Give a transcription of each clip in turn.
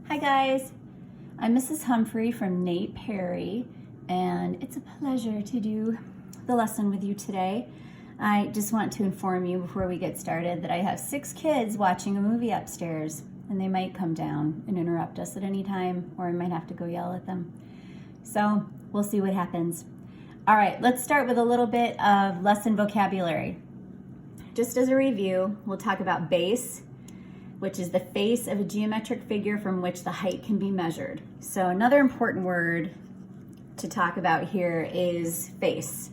Hi guys, I'm Mrs. Humphrey from Nate Perry, and it's a pleasure to do the lesson with you today. I just want to inform you before we get started that I have 6 kids watching a movie upstairs, and they might come down and interrupt us at any time, or I might have to go yell at them. So we'll see what happens. All right, let's start with a little bit of lesson vocabulary. Just as a review, we'll talk about base, which is the face of a geometric figure from which the height can be measured. So another important word to talk about here is face.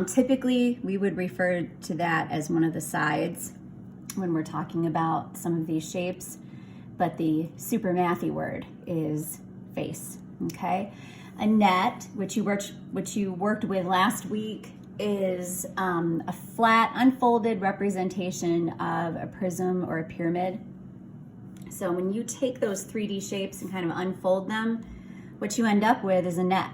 Typically, we would refer to that as one of the sides when we're talking about some of these shapes, but the super mathy word is face, okay? A net, which you worked with last week, is a flat, unfolded representation of a prism or a pyramid. So when you take those 3D shapes and kind of unfold them, what you end up with is a net.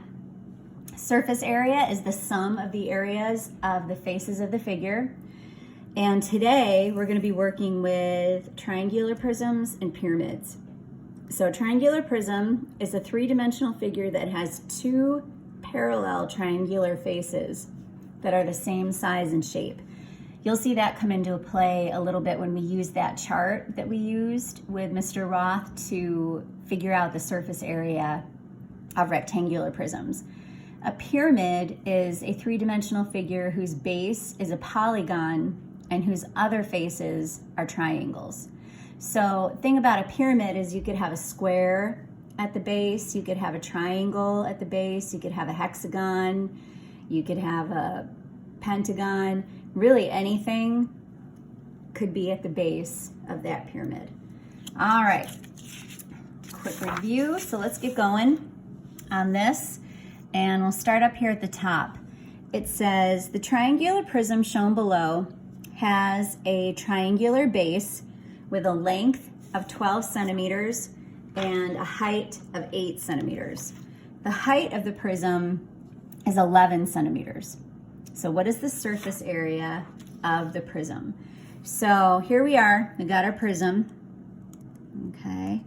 Surface area is the sum of the areas of the faces of the figure. And today we're going to be working with triangular prisms and pyramids. So a triangular prism is a 3-dimensional figure that has 2 parallel triangular faces that are the same size and shape. You'll see that come into play a little bit when we use that chart that we used with Mr. Roth to figure out the surface area of rectangular prisms. A pyramid is a 3-dimensional figure whose base is a polygon and whose other faces are triangles. So the thing about a pyramid is you could have a square at the base, you could have a triangle at the base, you could have a hexagon, you could have a pentagon. Really anything could be at the base of that pyramid. All right, quick review. So let's get going on this. And we'll start up here at the top. It says the triangular prism shown below has a triangular base with a length of 12 centimeters and a height of 8 centimeters. The height of the prism is 11 centimeters. So what is the surface area of the prism? So here we are, we got our prism, okay?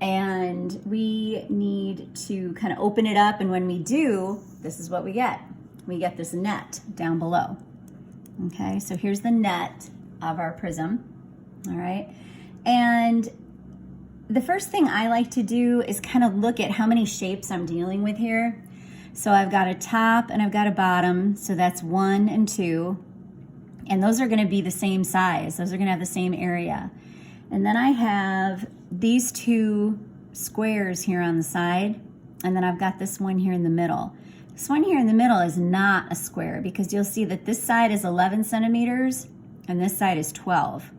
And we need to kind of open it up, and when we do, this is what we get. We get this net down below, okay? So here's the net of our prism, all right? And the first thing I like to do is kind of look at how many shapes I'm dealing with here. So I've got a top and I've got a bottom, so that's 1 and 2. And those are gonna be the same size. Those are gonna have the same area. And then I have these 2 squares here on the side, and then I've got this one here in the middle. This one here in the middle is not a square because you'll see that this side is 11 centimeters and this side is 12.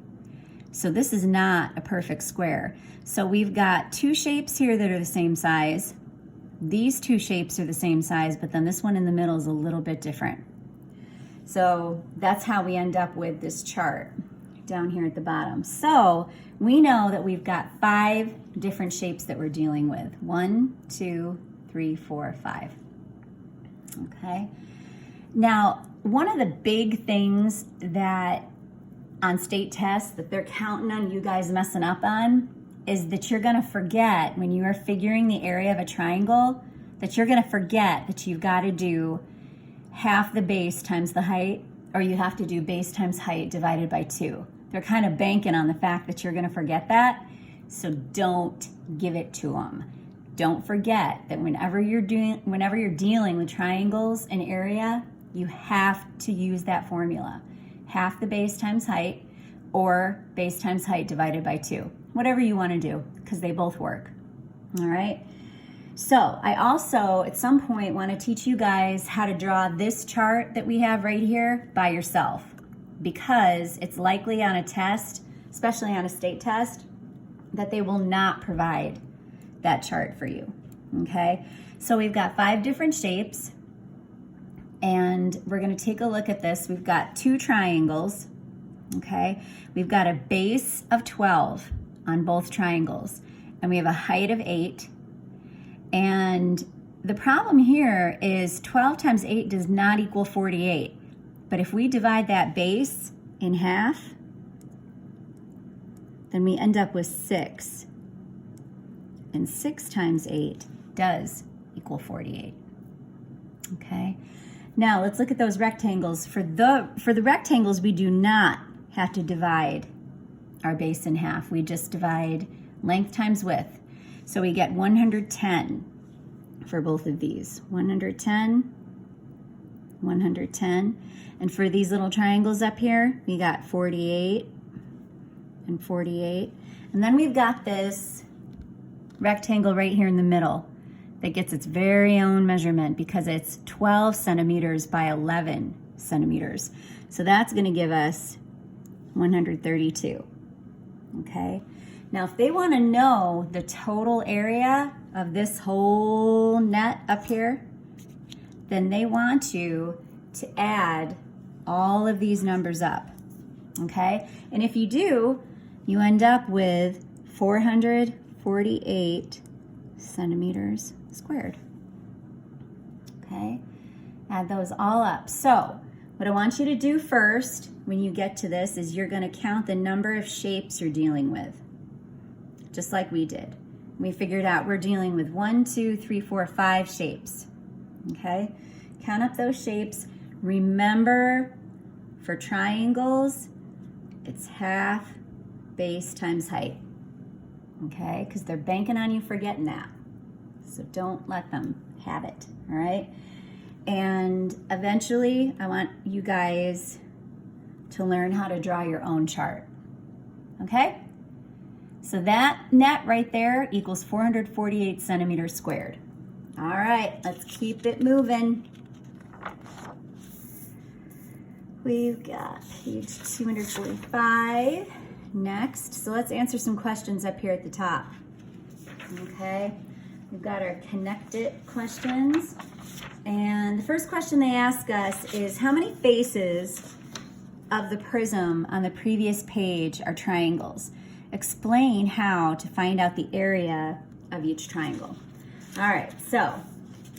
So this is not a perfect square. So we've got 2 shapes here that are the same size. These 2 shapes are the same size, but then this one in the middle is a little bit different. So that's how we end up with this chart down here at the bottom. So we know that we've got 5 different shapes that we're dealing with. 1, 2, 3, 4, 5. Okay. Now, one of the big things that on state tests that they're counting on you guys messing up on is that you're gonna forget when you are figuring the area of a triangle, that you're gonna forget that you've gotta do half the base times the height, or you have to do base times height divided by 2. They're kind of banking on the fact that you're gonna forget that, so don't give it to them. Don't forget that whenever you're dealing with triangles and area, you have to use that formula. Half the base times height, or base times height divided by 2. Whatever you want to do, because they both work. All right. So I also, at some point, want to teach you guys how to draw this chart that we have right here by yourself, because it's likely on a test, especially on a state test, that they will not provide that chart for you. Okay. So we've got 5 different shapes, and we're going to take a look at this. We've got 2 triangles. Okay. We've got a base of 12 on both triangles, and we have a height of 8. And the problem here is 12 times 8 does not equal 48. But if we divide that base in half, then we end up with 6. and 6 times 8 does equal 48. Okay, now let's look at those rectangles. For the rectangles, we do not have to divide our base in half. We just divide length times width. So we get 110 for both of these. 110, 110. And for these little triangles up here, we got 48 and 48. And then we've got this rectangle right here in the middle that gets its very own measurement because it's 12 centimeters by 11 centimeters. So that's going to give us 132. Okay. Now, if they want to know the total area of this whole net up here, then they want you to add all of these numbers up. Okay. And if you do, you end up with 448 centimeters squared. Okay. Add those all up. So what I want you to do first when you get to this is you're going to count the number of shapes you're dealing with, just like we did. We figured out we're dealing with 1, 2, 3, 4, 5 shapes. Okay? Count up those shapes. Remember, for triangles, it's half base times height. Okay? Because they're banking on you forgetting that. So don't let them have it. All right? And eventually, I want you guys to learn how to draw your own chart. Okay? So that net right there equals 448 centimeters squared. All right, let's keep it moving. We've got page 245 next. So let's answer some questions up here at the top. Okay, we've got our connect it questions. And the first question they ask us is, how many faces of the prism on the previous page are triangles? Explain how to find out the area of each triangle. All right, so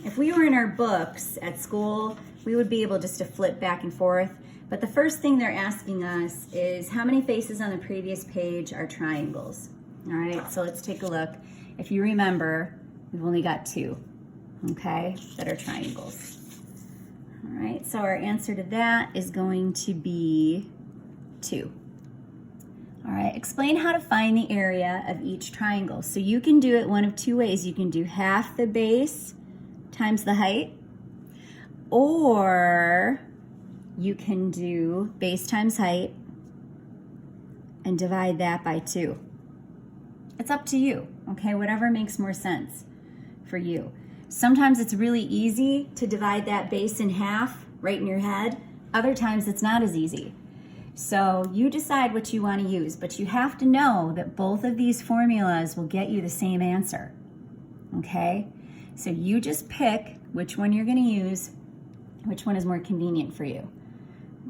if we were in our books at school, we would be able just to flip back and forth. But the first thing they're asking us is, how many faces on the previous page are triangles? All right, so let's take a look. If you remember, we've only got 2, okay, that are triangles. All right, so our answer to that is going to be 2. All right, explain how to find the area of each triangle. So you can do it one of 2 ways. You can do half the base times the height, or you can do base times height and divide that by 2. It's up to you, okay? Whatever makes more sense for you. Sometimes it's really easy to divide that base in half right in your head. Other times it's not as easy. So you decide what you want to use, but you have to know that both of these formulas will get you the same answer, okay? So you just pick which one you're going to use, which one is more convenient for you,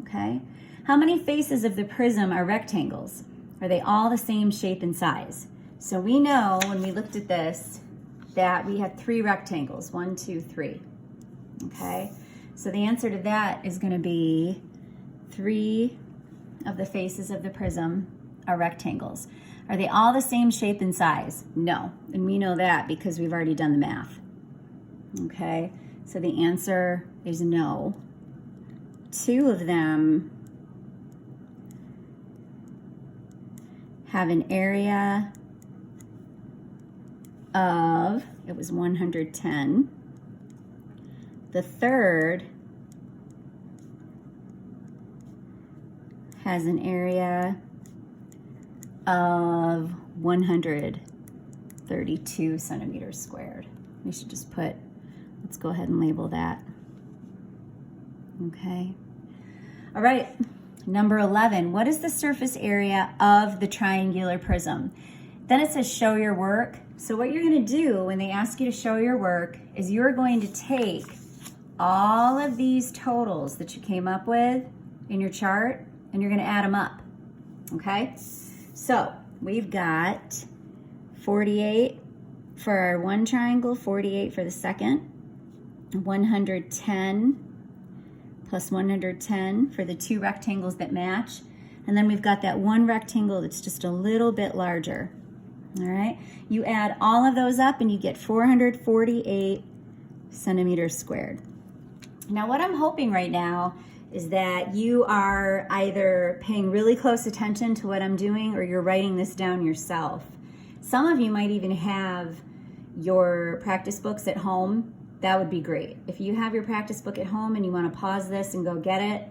okay? How many faces of the prism are rectangles? Are they all the same shape and size? So we know when we looked at this that we had 3 rectangles, 1, 2, 3, okay? So the answer to that is going to be 3 of the faces of the prism are rectangles. Are they all the same shape and size? No, and we know that because we've already done the math. Okay, so the answer is no. 2 of them have an area of, it was 110. The third has an area of 132 centimeters squared. We should just put, let's go ahead and label that. Okay. All right, number 11, what is the surface area of the triangular prism? Then it says show your work. So what you're going to do when they ask you to show your work is you're going to take all of these totals that you came up with in your chart and you're going to add them up, okay? So we've got 48 for our one triangle, 48 for the second, 110 plus 110 for the 2 rectangles that match, and then we've got that one rectangle that's just a little bit larger, All right, you add all of those up and you get 448 centimeters squared. Now what I'm hoping right now is that you are either paying really close attention to what I'm doing or you're writing this down yourself. Some of you might even have your practice books at home. That would be great. If you have your practice book at home and you want to pause this and go get it,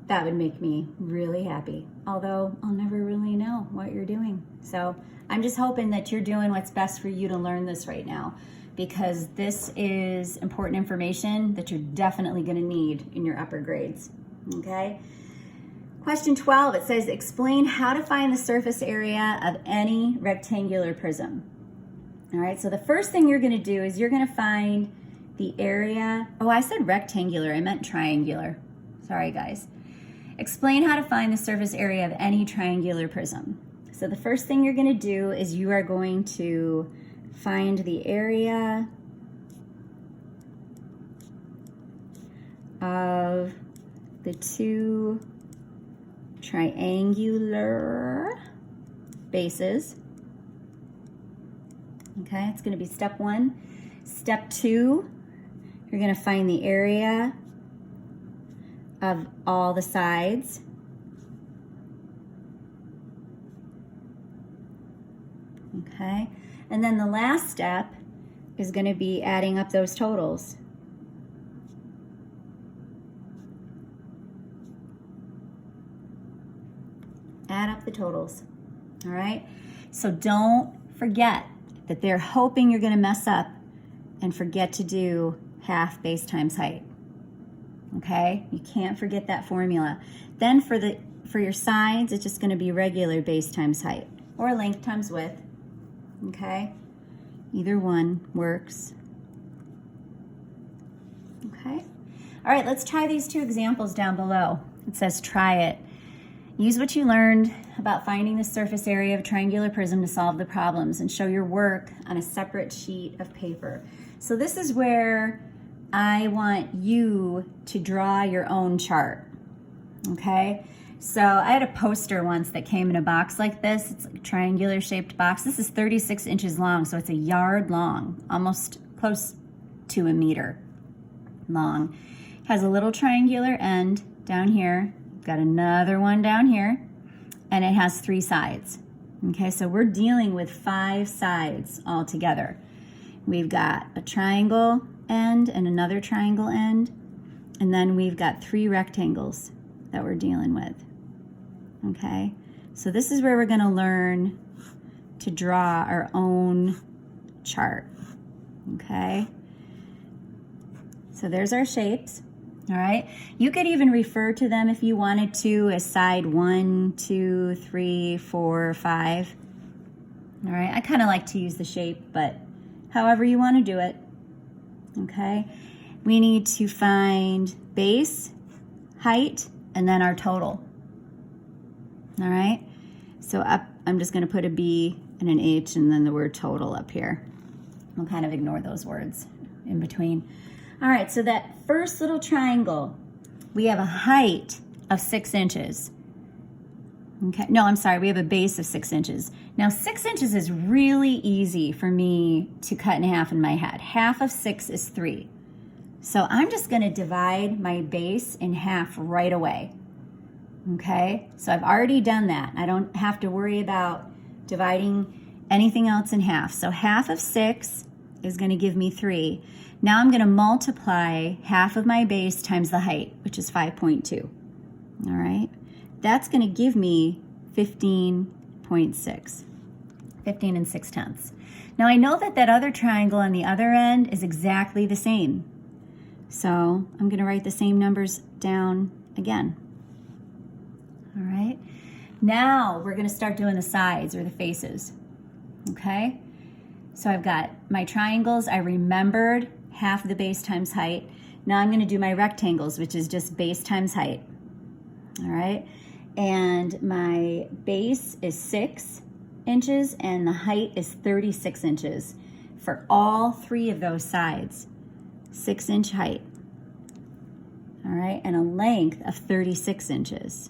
that would make me really happy. Although I'll never really know what you're doing. So I'm just hoping that you're doing what's best for you to learn this right now, because this is important information that you're definitely going to need in your upper grades. Okay? Question 12, it says, explain how to find the surface area of any rectangular prism. All right, so the first thing you're going to do is you're going to find the area. Oh, I said rectangular, I meant triangular. Sorry, guys. Explain how to find the surface area of any triangular prism. So the first thing you're going to do is you are going to find the area of the two triangular bases. Okay, it's going to be step 1. Step 2, you're going to find the area of all the sides. Okay, and then the last step is going to be adding up those totals. Add up the totals. All right, so don't forget that they're hoping you're going to mess up and forget to do half base times height. Okay, you can't forget that formula. Then for your sides, it's just going to be regular base times height or length times width. Okay, either one works. Okay, all right, let's try these two examples down below. It says try it. Use what you learned about finding the surface area of a triangular prism to solve the problems and show your work on a separate sheet of paper. So this is where I want you to draw your own chart, okay? So I had a poster once that came in a box like this. It's like a triangular shaped box. This is 36 inches long, so it's a yard long, almost close to a meter long. It has a little triangular end down here. Got another one down here, and it has 3 sides. Okay, so we're dealing with 5 sides all together. We've got a triangle end and another triangle end, and then we've got 3 rectangles that we're dealing with. Okay, so this is where we're going to learn to draw our own chart. Okay, so there's our shapes. All right, you could even refer to them if you wanted to as side 1, 2, 3, 4, 5. All right, I kind of like to use the shape, but however you want to do it. Okay, we need to find base, height, and then our total. All right, so up, I'm just going to put a B and an H and then the word total up here. We'll kind of ignore those words in between. All right, so that first little triangle, we have a height of 6 inches. Okay, no, I'm sorry, we have a base of 6 inches. Now 6 inches is really easy for me to cut in half in my head. Half of 6 is 3. So I'm just gonna divide my base in half right away. Okay, so I've already done that. I don't have to worry about dividing anything else in half. So half of 6 is gonna give me 3. Now I'm gonna multiply half of my base times the height, which is 5.2. All right, that's gonna give me 15.6. 15 and 6/10. Now I know that that other triangle on the other end is exactly the same. So I'm gonna write the same numbers down again. All right, now we're gonna start doing the sides or the faces, okay? So I've got my triangles, I remembered half the base times height. Now I'm gonna do my rectangles, which is just base times height, all right? And my base is 6 inches and the height is 36 inches for all 3 of those sides. 6-inch height, all right? And a length of 36 inches.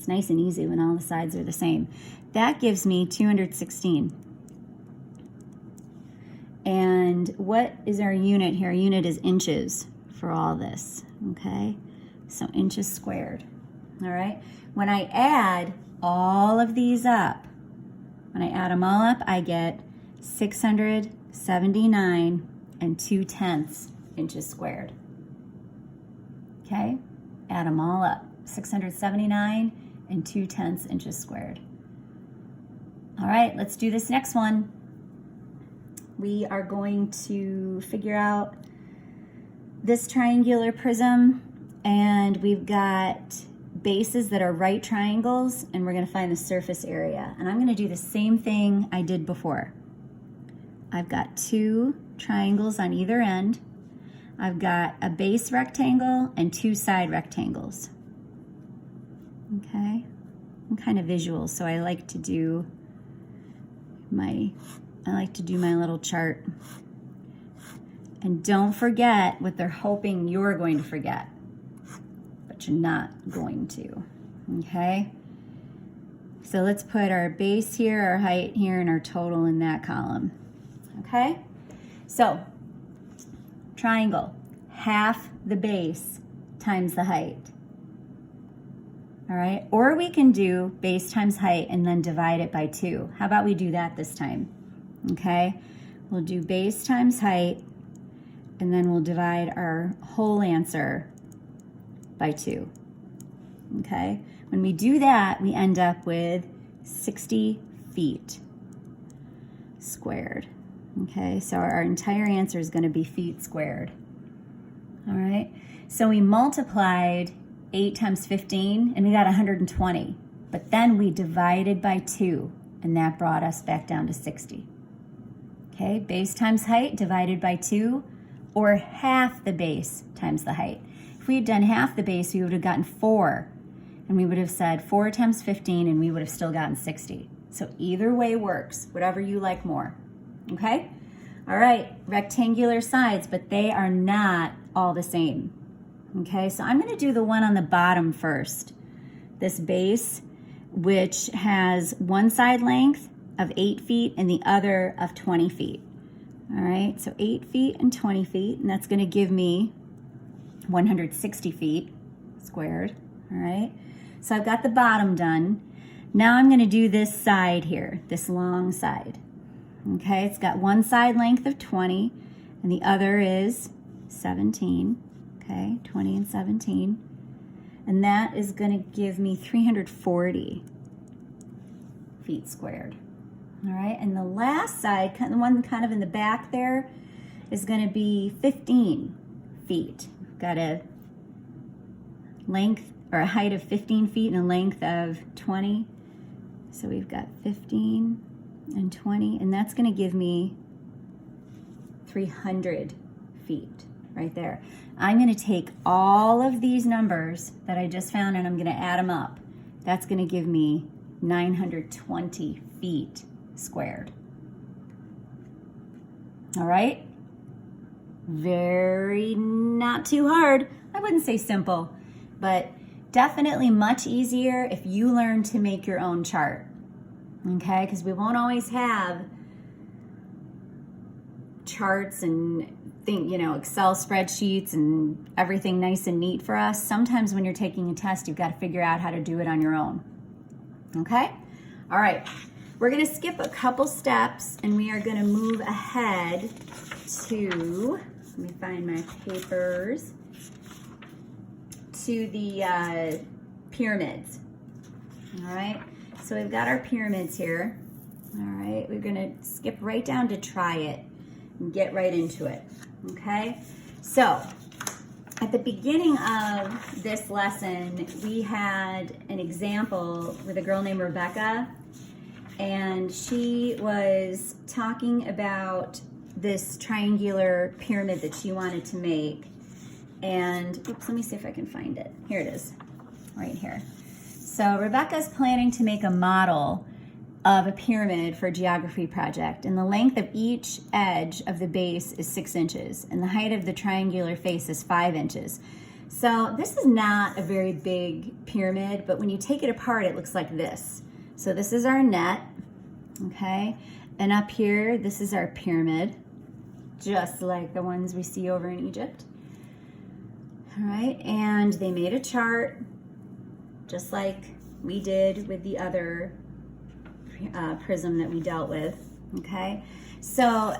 It's nice and easy when all the sides are the same. That gives me 216. And what is our unit here? Our unit is inches for all this, okay? So inches squared, all right? When I add all of these up, when I add them all up, I get 679 and 2/10 inches squared, okay? Add them all up, 679 and 2/10 inches squared. All right, let's do this next one. We are going to figure out this triangular prism, and we've got bases that are right triangles, and we're going to find the surface area. And I'm going to do the same thing I did before. I've got 2 triangles on either end. I've got a base rectangle and 2 side rectangles. Okay, I'm kind of visual, so I like to do my little chart. And don't forget what they're hoping you're going to forget, but you're not going to, okay? So let's put our base here, our height here, and our total in that column, okay? So, triangle, half the base times the height, all right? Or we can do base times height and then divide it by 2. How about we do that this time, okay? We'll do base times height, and then we'll divide our whole answer by 2, okay? When we do that, we end up with 60 feet squared, okay? So our entire answer is gonna be feet squared, all right? So we multiplied 8 times 15, and we got 120, but then we divided by 2, and that brought us back down to 60, okay? Base times height divided by 2, or half the base times the height. If we had done half the base, we would have gotten 4, and we would have said 4 times 15, and we would have still gotten 60. So either way works, whatever you like more, okay? All right, rectangular sides, but they are not all the same, okay? So I'm gonna do the one on the bottom first, this base, which has one side length of 8 feet and the other of 20 feet. All right, so 8 feet and 20 feet, and that's gonna give me 160 feet squared, all right? So I've got the bottom done. Now I'm gonna do this side here, this long side, okay? It's got one side length of 20, and the other is 17, okay? 20 and 17, and that is gonna give me 340 feet squared. All right, and the last side, the one kind of in the back there, is going to be 15 feet. We've got a length or a height of 15 feet and a length of 20. So we've got 15 and 20, and that's going to give me 300 feet right there. I'm going to take all of these numbers that I just found and I'm going to add them up. That's going to give me 920 feet squared. All right, very not too hard. I wouldn't say simple, but definitely much easier if you learn to make your own chart, okay? Because we won't always have charts and Excel spreadsheets and everything nice and neat for us. Sometimes when you're taking a test, you've got to figure out how to do it on your own, okay? All right. We're going to skip a couple steps and we are going to move ahead to, let me find my papers, to the pyramids. All right, so we've got our pyramids here. All right, we're going to skip right down to try it and get right into it. Okay, so at the beginning of this lesson, we had an example with a girl named Rebecca. And she was talking about this triangular pyramid that she wanted to make. And, oops, let me see if I can find it. Here it is, right here. So Rebecca's planning to make a model of a pyramid for a geography project. And the length of each edge of the base is 6 inches. And the height of the triangular face is 5 inches. So this is not a very big pyramid, but when you take it apart, it looks like this. So this is our net, okay? And up here, this is our pyramid, just like the ones we see over in Egypt. All right, and they made a chart, just like we did with the other prism that we dealt with, okay? So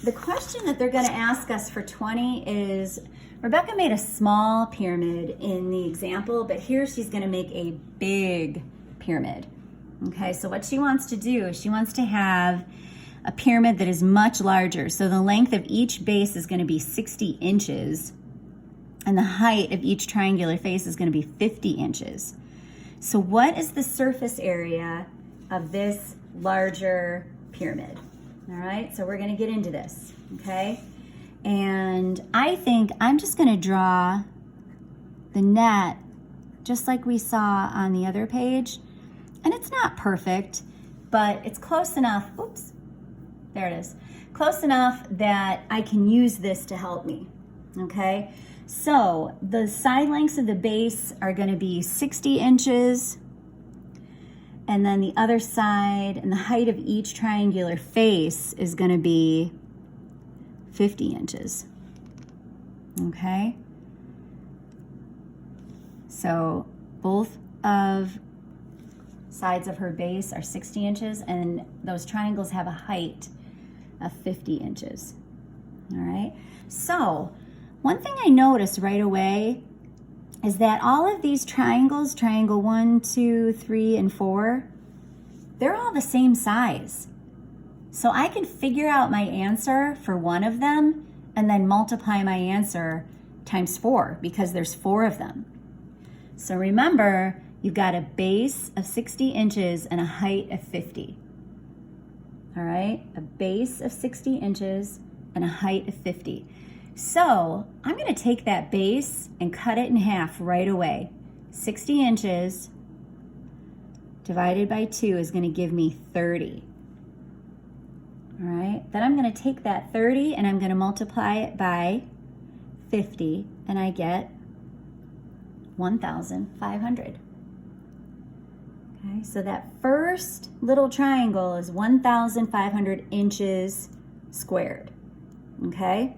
the question that they're gonna ask us for 20 is, Rebecca made a small pyramid in the example, but here she's gonna make a big pyramid, okay? So what she wants to do is she wants to have a pyramid that is much larger. So the length of each base is gonna be 60 inches, and the height of each triangular face is gonna be 50 inches. So what is the surface area of this larger pyramid? All right, so we're gonna get into this, okay? And I think I'm just gonna draw the net just like we saw on the other page. And it's not perfect, but it's close enough, oops, there it is. Close enough that I can use this to help me, okay? So the side lengths of the base are gonna be 60 inches, and then the other side and the height of each triangular face is gonna be 50 inches, okay? So both of sides of her base are 60 inches, and those triangles have a height of 50 inches, all right? So one thing I noticed right away is that all of these triangles, triangle 1, 2, 3, and 4, they're all the same size. So I can figure out my answer for one of them and then multiply my answer times 4 because there's 4 of them. So remember, you've got a base of 60 inches and a height of 50. All right, a base of 60 inches and a height of 50. So I'm gonna take that base and cut it in half right away. 60 inches divided by 2 is gonna give me 30. All right, then I'm gonna take that 30 and I'm gonna multiply it by 50, and I get 1,500. Okay, so that first little triangle is 1,500 inches squared, okay?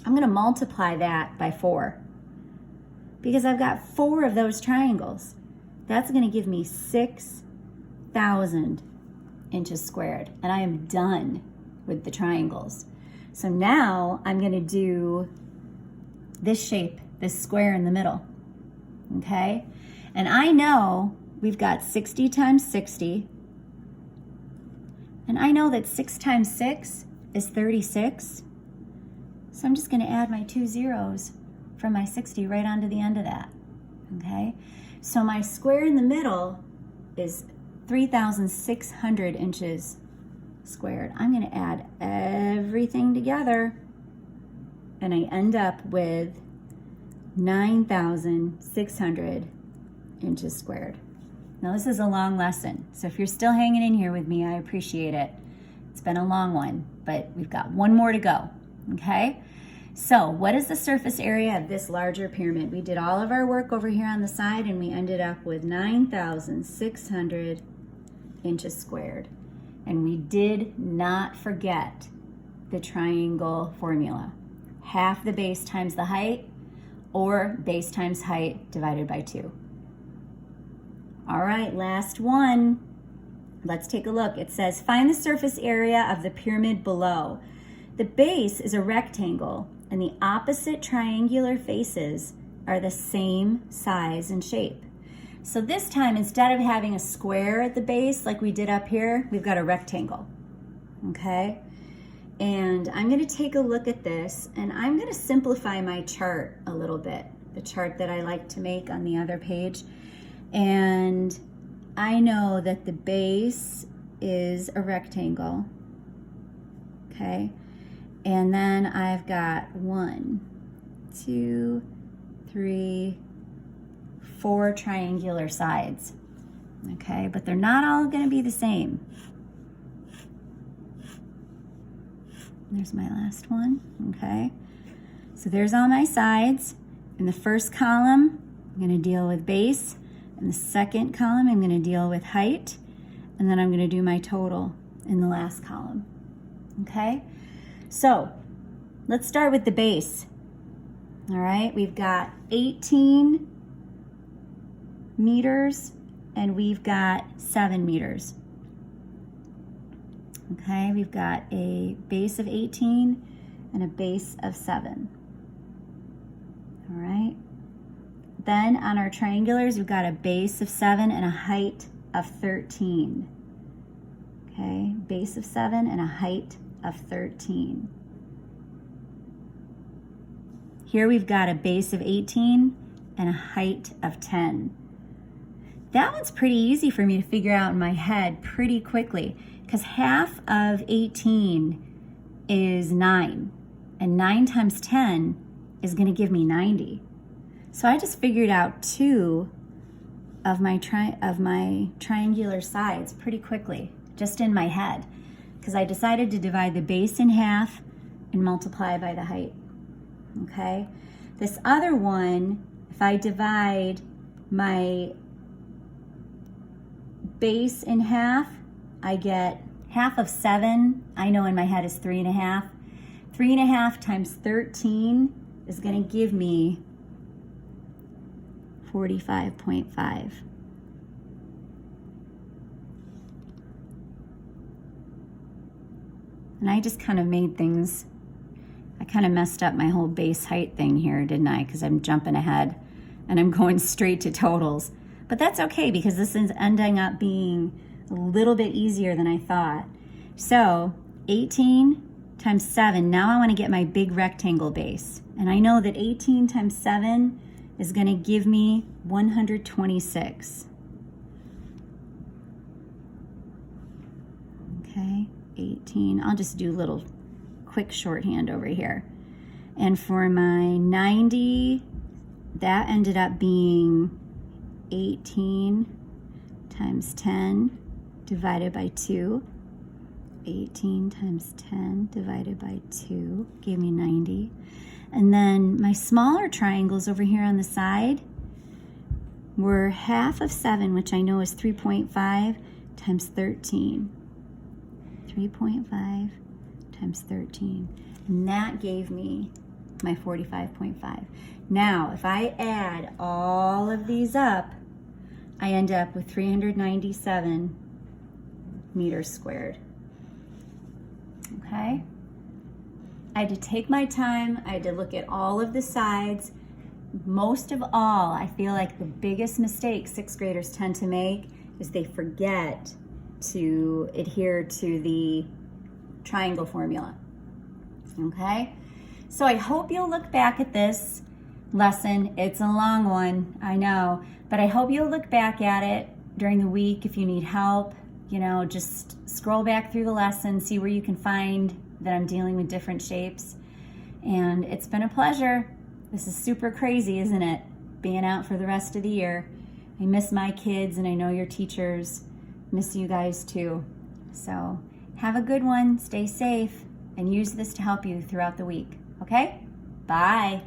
I'm gonna multiply that by 4 because I've got 4 of those triangles. That's gonna give me 6,000 inches squared, and I am done with the triangles. So now I'm gonna do this shape, this square in the middle, okay? And I know we've got 60 times 60, and I know that 6 times 6 is 36. So I'm just gonna add my 2 zeros from my 60 right onto the end of that, okay? So my square in the middle is 3,600 inches squared. I'm gonna add everything together, and I end up with 9,600 inches squared. Now this is a long lesson, so if you're still hanging in here with me, I appreciate it. It's been a long one, but we've got one more to go, okay? So what is the surface area of this larger pyramid? We did all of our work over here on the side, and we ended up with 9,600 inches squared. And we did not forget the triangle formula. Half the base times the height, or base times height divided by 2. All right, last one. Let's take a look. It says, find the surface area of the pyramid below. The base is a rectangle, and the opposite triangular faces are the same size and shape. So this time, instead of having a square at the base like we did up here, we've got a rectangle, okay? And I'm gonna take a look at this, and I'm gonna simplify my chart a little bit, the chart that I like to make on the other page. And I know that the base is a rectangle, okay? And then I've got 1, 2, 3, 4 triangular sides, okay? But they're not all gonna be the same. There's my last one, okay? So there's all my sides, In the first column, I'm going to deal with base. In the second column, I'm going to deal with height. And then I'm going to do my total in the last column. Okay? So, let's start with the base. All right, we've got 18 meters and we've got 7 meters. Okay, we've got a base of 18 and a base of 7. All right. Then on our triangulars, we've got a base of 7 and a height of 13. Okay, base of 7 and a height of 13. Here we've got a base of 18 and a height of 10. That one's pretty easy for me to figure out in my head pretty quickly, because half of 18 is 9, and 9 times 10 is going to give me 90. So I just figured out 2 of my triangular sides pretty quickly, just in my head, because I decided to divide the base in half and multiply by the height. Okay, this other one, if I divide my base in half, I get half of 7. I know in my head is 3.5. 3.5 times 13 is going to give me 45.5. And I just kind of made things, I kind of messed up my whole base height thing here, didn't I? Because I'm jumping ahead and I'm going straight to totals. But that's okay, because this is ending up being a little bit easier than I thought. So 18 times 7, now I want to get my big rectangle base. And I know that 18 times 7 is going to give me 126. Okay, 18. I'll just do a little quick shorthand over here. And for my 90, that ended up being 18 times 10 divided by 2. 18 times 10 divided by 2 gave me 90. And then my smaller triangles over here on the side were half of 7, which I know is 3.5 times 13. 3.5 times 13. And that gave me my 45.5. Now, if I add all of these up, I end up with 397 meters squared. Okay? I had to take my time. I had to look at all of the sides. Most of all, I feel like the biggest mistake 6th graders tend to make is they forget to adhere to the triangle formula. Okay? So I hope you'll look back at this lesson. It's a long one, I know, but I hope you'll look back at it during the week. If you need help, you know, just scroll back through the lesson, see where you can find that I'm dealing with different shapes. And it's been a pleasure. This is super crazy, isn't it? Being out for the rest of the year. I miss my kids, and I know your teachers miss you guys too. So have a good one, stay safe, and use this to help you throughout the week. Okay? Bye.